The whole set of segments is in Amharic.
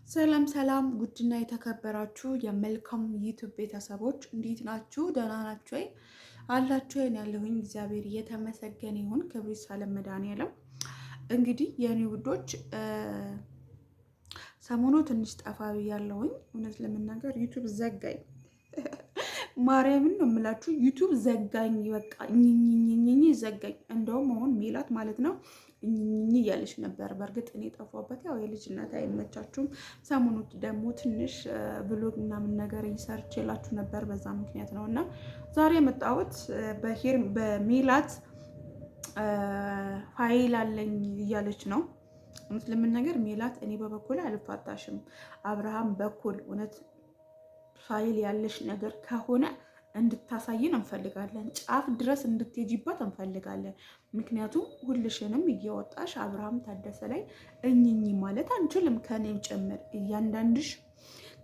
ሰላም ሰላም ጉድና የተከበራችሁ የመልካም ዩቲዩብ ቤተሰቦች እንዴት ናችሁ? ደህና ናችሁ ወይ? አላችሁ ወይ? ያለሁኝ እግዚአብሔር እየተመሰገነ ይሁን። ክብር ይስፋ ለመድኃኒዓለም። እንግዲህ የኔ ውዶች ሰሞኑ ትንሽ ጠፋ ብያለሁኝ። እውነት ለመናገር ዩቲዩብ ዘጋኝ። ማርያምን ነው የምላችሁ፣ ዩቲዩብ ዘጋኝ። በቃ ኝኝኝኝ ዘጋኝ። እንደውም አሁን ሜላት ማለት ነው እኝኝ እያለች ነበር። በእርግጥ እኔ ጠፋሁበት፣ ያው የልጅነት አይመቻችሁም። ሰሞኑ ደግሞ ትንሽ ብሎግ ምናምን ነገር ይሰርችላችሁ ነበር፣ በዛ ምክንያት ነው። እና ዛሬ የመጣሁት በሜላት ፋይል አለኝ እያለች ነው። እውነት ለመናገር ሜላት እኔ በበኩል አልፋታሽም። አብርሃም በኩል እውነት ፋይል ያለሽ ነገር ከሆነ እንድታሳይን እንፈልጋለን። ጫፍ ድረስ እንድትሄጂበት እንፈልጋለን። ምክንያቱም ሁልሽንም እየወጣሽ አብርሃም ታደሰ ላይ እኝኝ ማለት አንችልም። ከኔም ጭምር እያንዳንድሽ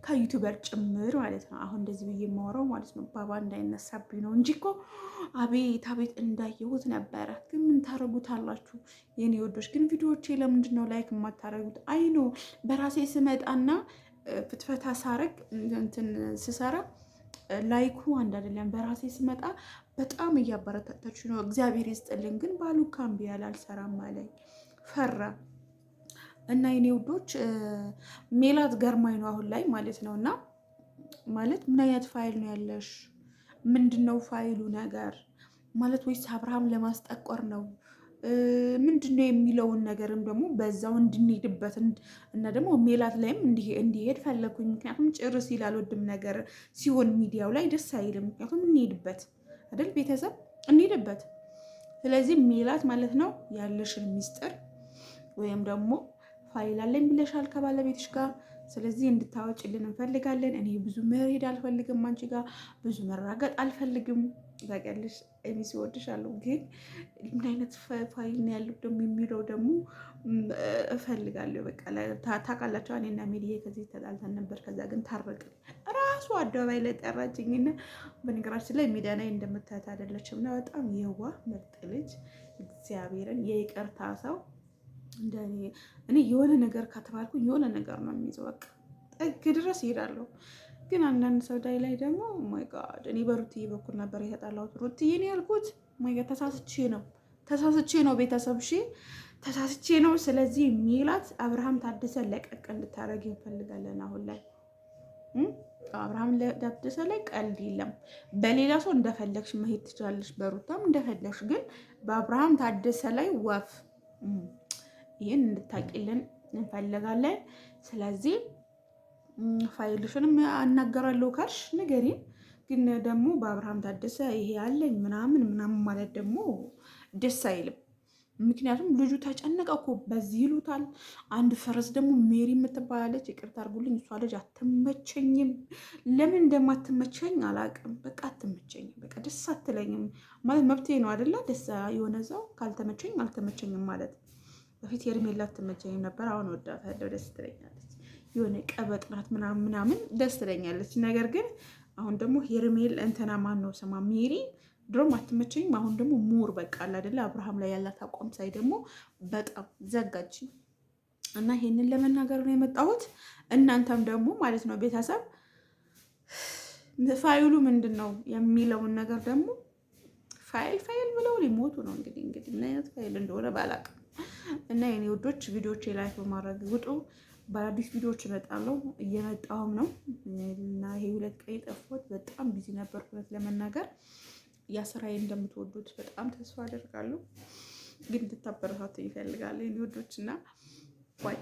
ከዩቲዩበር ጭምር ማለት ነው። አሁን እንደዚህ ብዬ የማወራው ማለት ነው ባባ እንዳይነሳብኝ ነው እንጂ እኮ አቤት አቤት እንዳየሁት ነበረ። ግን ምን ታረጉታላችሁ የኔ ወዶች? ግን ቪዲዮዎቼ ለምንድን ነው ላይክ የማታረጉት? አይኖ በራሴ ስመጣና ፍትፈታ ሳረግ እንትን ስሰራ ላይኩ አንድ አይደለም። በራሴ ስመጣ በጣም እያበረታታችሁ ነው፣ እግዚአብሔር ይስጥልኝ። ግን ባሉ ካምቢ አልሰራም አለኝ፣ ፈራ እና የኔ ውዶች ሜላት ገርማኝ ነው አሁን ላይ ማለት ነው። እና ማለት ምን አይነት ፋይል ነው ያለሽ? ምንድን ነው ፋይሉ ነገር ማለት? ወይስ አብርሃም ለማስጠቆር ነው ምንድነው የሚለውን ነገርም ደግሞ በዛው እንድንሄድበት እና ደግሞ ሜላት ላይም እንዲሄድ ፈለኩኝ። ምክንያቱም ጭር ሲል አልወድም ነገር ሲሆን ሚዲያው ላይ ደስ አይልም። ምክንያቱም እንሄድበት አይደል ቤተሰብ እንሄድበት። ስለዚህ ሜላት ማለት ነው ያለሽን ሚስጥር ወይም ደግሞ ፋይል አለኝ ብለሻል ከባለቤትሽ ጋር። ስለዚህ እንድታወጭልን እንፈልጋለን። እኔ ብዙ መሄድ አልፈልግም፣ አንቺ ጋር ብዙ መራገጥ አልፈልግም። ታውቂያለሽ እኔ ሲወድሻለሁ። ግን ምን አይነት ፋይል ነው ያለው ደግሞ የሚለው ደግሞ እፈልጋለሁ። በቃ ታውቃላችሁ እኔና ሜዲዬ ከዚህ ተጣልተን ነበር። ከዛ ግን ታረቅን። ራሱ አደባባይ ላይ ጠራችኝና በነገራችን ላይ ሚዲያ ላይ እንደምታያት አይደለችም እና በጣም የዋህ ምርጥ ልጅ፣ እግዚአብሔርን የይቅርታ ሰው። እኔ የሆነ ነገር ከተባልኩ የሆነ ነገር ነው የሚይዘው። በቃ ጥግ ድረስ ይሄዳለሁ። ግን አንዳንድ ሰው ላይ ደግሞ ማይ ጋድ፣ እኔ በሩትዬ በኩል ነበር የተጣላሁት። ሩትዬ ነው ያልኩት። ማይ ጋድ ተሳስቼ ነው ቤተሰብ፣ እሺ ተሳስቼ ነው። ስለዚህ ሜላት አብርሃም ታደሰ ለቀቅ እንድታረግ እንፈልጋለን። አሁን ላይ አብርሃም ታደሰ ላይ ቀልድ የለም። በሌላ ሰው እንደፈለግሽ መሄድ ትችላለሽ፣ በሩታም እንደፈለግሽ። ግን በአብርሃም ታደሰ ላይ ወፍ ይህን እንድታቂልን እንፈልጋለን። ስለዚህ ፋይልሽንም አናገራለሁ ካልሽ ንገሪን። ግን ደግሞ በአብርሃም ታደሰ ይሄ ያለኝ ምናምን ማለት ደግሞ ደስ አይልም። ምክንያቱም ልጁ ተጨነቀ እኮ በዚህ ይሉታል። አንድ ፈረስ ደግሞ ሜሪ የምትባላለች፣ ይቅርታ አድርጉልኝ፣ እሷ ልጅ አትመቸኝም። ለምን እንደማትመቸኝ አላውቅም። በቃ አትመቸኝም፣ በቃ ደስ አትለኝም። ማለት መብቴ ነው አይደለ? ደስ የሆነ ሰው ካልተመቸኝ አልተመቸኝም ማለት። በፊት ሄርሜላ አትመቸኝም ነበር፣ አሁን ወዳታለሁ፣ ደስ ትለኛለች። የሆነ ቀበጥ ናት ምናምን ደስ ትለኛለች። ነገር ግን አሁን ደግሞ ሄርሜል እንትና ማን ነው ስማ ሜሪ ድሮም አትመቸኝም። አሁን ደግሞ ሙር በቃ አለ አይደለ? አብርሃም ላይ ያላት አቋም ሳይ ደግሞ በጣም ዘጋች እና ይሄንን ለመናገር ነው የመጣሁት። እናንተም ደግሞ ማለት ነው ቤተሰብ ፋይሉ ምንድን ነው የሚለውን ነገር ደግሞ ፋይል ብለው ሊሞቱ ነው እንግዲህ ምን አይነት ፋይል እንደሆነ ባላውቅም። እና የኔ ውዶች ቪዲዮቼ ላይክ በማድረግ ውጡ። በአዲስ ቪዲዮዎች እመጣለሁ፣ እየመጣሁም ነው። እና ይሄ 2 ቀን የጠፋሁት በጣም ቢዚ ነበርኩ ለመናገር። ስራዬ እንደምትወዱት በጣም ተስፋ አደርጋለሁ። ግን እንድታበረታቱ ይፈልጋል የኔ ውዶች እና ባይ